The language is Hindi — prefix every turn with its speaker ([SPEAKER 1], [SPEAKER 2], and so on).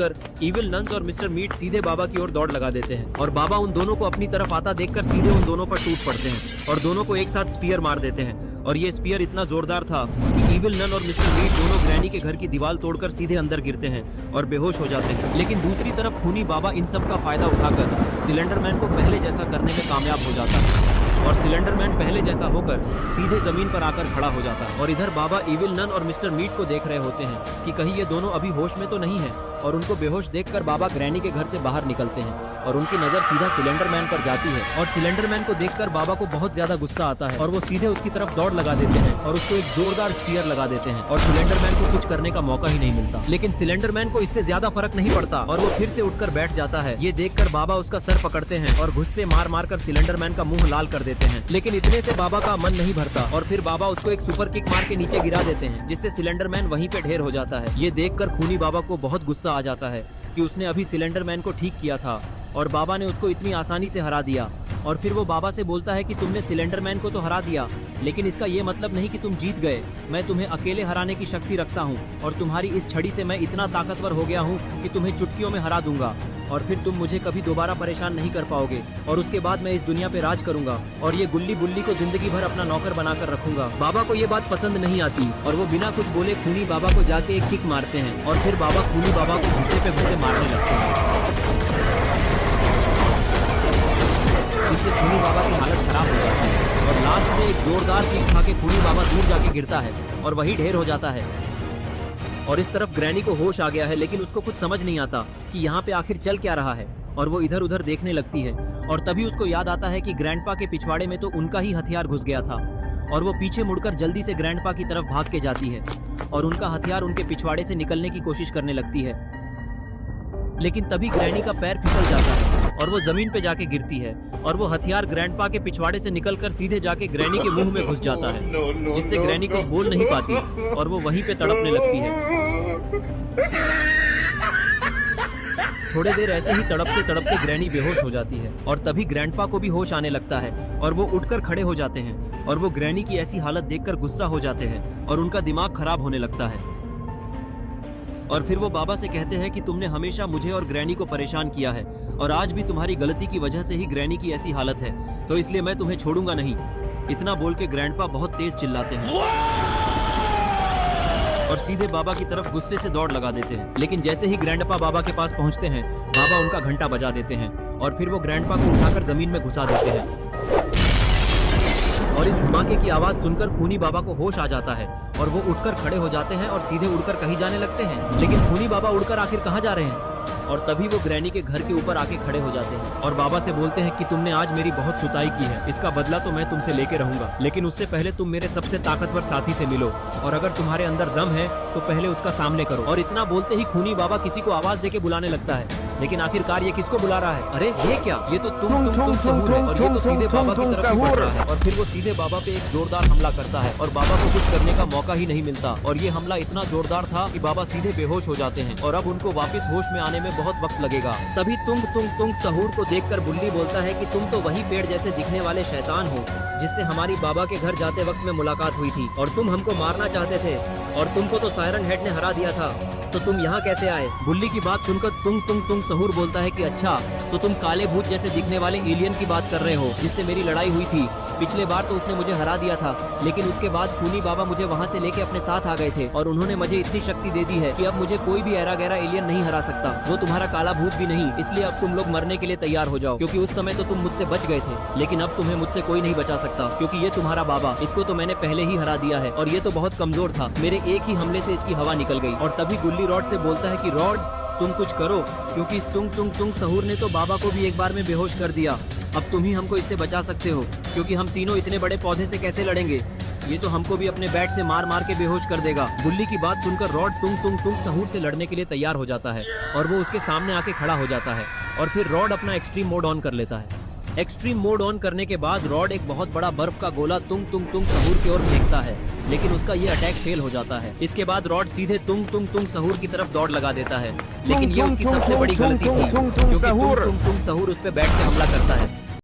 [SPEAKER 1] इविल नन्स और मिस्टर मीट सीधे बाबा की ओर दौड़ लगा देते हैं और बाबा उन दोनों को अपनी तरफ आता देखकर सीधे उन दोनों पर टूट पड़ते हैं और दोनों को एक साथ स्पीयर मार देते हैं। और ये स्पीयर इतना जोरदार था कि इविल नन और मिस्टर मीट दोनों ग्रैनी के घर की दीवार तोड़कर सीधे अंदर गिरते हैं और बेहोश हो जाते हैं। लेकिन दूसरी तरफ खूनी बाबा इन सब का फायदा उठाकर सिलेंडर मैन को पहले जैसा करने में कामयाब हो जाता है और सिलेंडर मैन पहले जैसा होकर सीधे जमीन पर आकर खड़ा हो जाता है। और इधर बाबा इविल नन और मिस्टर मीट को देख रहे होते हैं कि कहीं ये दोनों अभी होश में तो नहीं है और उनको बेहोश देखकर बाबा ग्रैनी के घर से बाहर निकलते हैं और उनकी नजर सीधा सिलेंडर मैन पर जाती है और सिलेंडर मैन को देखकर बाबा को बहुत ज्यादा गुस्सा आता है और वो सीधे उसकी तरफ दौड़ लगा देते हैं और उसको एक जोरदार स्पीयर लगा देते हैं और सिलेंडर मैन को कुछ करने का मौका ही नहीं मिलता। लेकिन सिलेंडर मैन को इससे ज्यादा फर्क नहीं पड़ता और वो फिर से उठकर बैठ जाता है। ये देखकर बाबा उसका सर पकड़ते हैं और गुस्से मार मार कर सिलेंडर मैन का मुंह लाल कर देते हैं। लेकिन इतने से बाबा का मन नहीं भरता और फिर बाबा उसको एक सुपर किक मार के नीचे गिरा देते हैं जिससे सिलेंडर मैन वहीं पे ढेर हो जाता है। ये देखकर खूनी बाबा को बहुत गुस्सा आ जाता है कि उसने अभी सिलेंडर मैन को ठीक किया था और बाबा ने उसको इतनी आसानी से हरा दिया। और फिर वो बाबा से बोलता है कि तुमने सिलेंडर मैन को तो हरा दिया, लेकिन इसका ये मतलब नहीं कि तुम जीत गए। मैं तुम्हें अकेले हराने की शक्ति रखता हूँ और तुम्हारी इस छड़ी से मैं इतना ताकतवर हो गया हूँ कि तुम्हें चुटकियों में हरा दूंगा और फिर तुम मुझे कभी दोबारा परेशान नहीं कर पाओगे और उसके बाद मैं इस दुनिया पे राज करूंगा और ये गुल्ली बुल्ली को जिंदगी भर अपना नौकर बनाकर रखूंगा। बाबा को ये बात पसंद नहीं आती और वो बिना कुछ बोले खूनी बाबा को जाके एक किक मारते हैं और फिर बाबा खूनी बाबा को घुसे पे घुसे मारने लगते हैं जिससे खूनी बाबा की हालत खराब हो जाती है और लास्ट में एक जोरदार किक खा के खूनी बाबा दूर जाके गिरता है और वही ढेर हो जाता है। और इस तरफ ग्रैनी को होश आ गया है लेकिन उसको कुछ समझ नहीं आता कि यहाँ पे आखिर चल क्या रहा है और वो इधर उधर देखने लगती है और तभी उसको याद आता है कि ग्रैंडपा के पिछवाड़े में तो उनका ही हथियार घुस गया था और वो पीछे मुड़कर जल्दी से ग्रैंडपा की तरफ भाग के जाती है और उनका हथियार उनके पिछवाड़े से निकलने की कोशिश करने लगती है। लेकिन तभी ग्रैनी का पैर फिसल जाता है और वो जमीन पे जाके गिरती है और वो हथियार ग्रैंडपा के पिछवाड़े से निकलकर सीधे जाके ग्रैनी के मुंह में घुस जाता है जिससे ग्रैनी कुछ बोल नहीं पाती और वो वहीं पे तड़पने लगती है। थोड़ी देर ऐसे ही तड़पते तड़पते ग्रैनी बेहोश हो जाती है और तभी ग्रैंडपा को भी होश आने लगता है और वो उठकर खड़े हो जाते हैं और वो ग्रैनी की ऐसी हालत देखकर गुस्सा हो जाते हैं और उनका दिमाग खराब होने लगता है। और फिर वो बाबा से कहते हैं कि तुमने हमेशा मुझे और ग्रैनी को परेशान किया है और आज भी तुम्हारी गलती की वजह से ही ग्रैनी की ऐसी हालत है, तो इसलिए मैं तुम्हें छोड़ूंगा नहीं। इतना बोल के ग्रैंडपा बहुत तेज चिल्लाते हैं और सीधे बाबा की तरफ गुस्से से दौड़ लगा देते हैं। लेकिन जैसे ही ग्रैंडपा बाबा के पास पहुंचते हैं बाबा उनका घंटा बजा देते हैं और फिर वो ग्रैंडपा को उठाकर जमीन में घुसा देते हैं और इस धमाके की आवाज सुनकर खूनी बाबा को होश आ जाता है और वो उठकर खड़े हो जाते हैं और सीधे उड़कर कहीं जाने लगते हैं। लेकिन खूनी बाबा उड़कर आखिर कहाँ जा रहे हैं? और तभी वो ग्रैनी के घर के ऊपर आके खड़े हो जाते हैं और बाबा से बोलते हैं कि तुमने आज मेरी बहुत सुताई की है, इसका बदला तो मैं तुमसे लेके रहूंगा, लेकिन उससे पहले तुम मेरे सबसे ताकतवर साथी से मिलो और अगर तुम्हारे अंदर दम है तो पहले उसका सामने करो। और इतना बोलते ही खूनी बाबा किसी को आवाज देके बुलाने लगता है, लेकिन आखिरकार ये किसको बुला रहा है? अरे ये क्या, ये तो तुम सहूर है और ये तो सीधे बाबा की तरफ बढ़ रहा है। और फिर वो सीधे बाबा पे एक जोरदार हमला करता है और बाबा को कुछ करने का मौका ही नहीं मिलता और ये हमला इतना जोरदार था कि बाबा सीधे बेहोश हो जाते हैं और अब उनको वापस होश में आने में बहुत वक्त लगेगा। तभी तुंग सहूर को देखकर बुल्ली बोलता है कि तुम तो वही पेड़ जैसे दिखने वाले शैतान हो जिससे हमारी बाबा के घर जाते वक्त में मुलाकात हुई थी और तुम हमको मारना चाहते थे और तुमको तो सायरन हेड ने हरा दिया था, तो तुम यहाँ कैसे आए? बुल्ली की बात सुनकर तुंग सहूर बोलता है कि अच्छा, तो तुम काले भूत जैसे दिखने वाले एलियन की बात कर रहे हो जिससे मेरी लड़ाई हुई थी। पिछले बार तो उसने मुझे हरा दिया था, लेकिन उसके बाद खूनी बाबा मुझे वहाँ से लेके अपने साथ आ गए थे और उन्होंने मुझे इतनी शक्ति दे दी है कि अब मुझे कोई भी ऐरा गहरा एलियन नहीं हरा सकता, वो तुम्हारा काला भूत भी नहीं। इसलिए अब तुम लोग मरने के लिए तैयार हो जाओ, क्योंकि उस समय तो तुम मुझसे बच गए थे, लेकिन अब तुम्हें मुझसे कोई नहीं बचा सकता, क्योंकि ये तुम्हारा बाबा, इसको तो मैंने पहले ही हरा दिया है और ये तो बहुत कमजोर था, मेरे एक ही हमले से इसकी हवा निकल गई। और तभी गुल्ली रॉड से बोलता है कि रॉड तुम कुछ करो, क्योंकि इस तुंग सहूर ने तो बाबा को भी एक बार में बेहोश कर दिया, अब तुम ही हमको इससे बचा सकते हो, क्योंकि हम तीनों इतने बड़े पौधे से कैसे लड़ेंगे, ये तो हमको भी अपने बैट से मार मार के बेहोश कर देगा। गुल्ली की बात सुनकर रॉड तुंग सहूर से लड़ने के लिए तैयार हो जाता है और वो उसके सामने आके खड़ा हो जाता है और फिर रॉड अपना एक्सट्रीम मोड ऑन कर लेता है। एक्सट्रीम मोड ऑन करने के बाद रॉड एक बहुत बड़ा बर्फ का गोला तुंग सहूर की ओर फेंकता है, लेकिन उसका ये अटैक फेल हो जाता है। इसके बाद रॉड सीधे तुंग सहूर की तरफ दौड़ लगा देता है, लेकिन ये उसकी सबसे बड़ी गलती थी, क्योंकि तुंग सहूर उस पे बैट से हमला करता है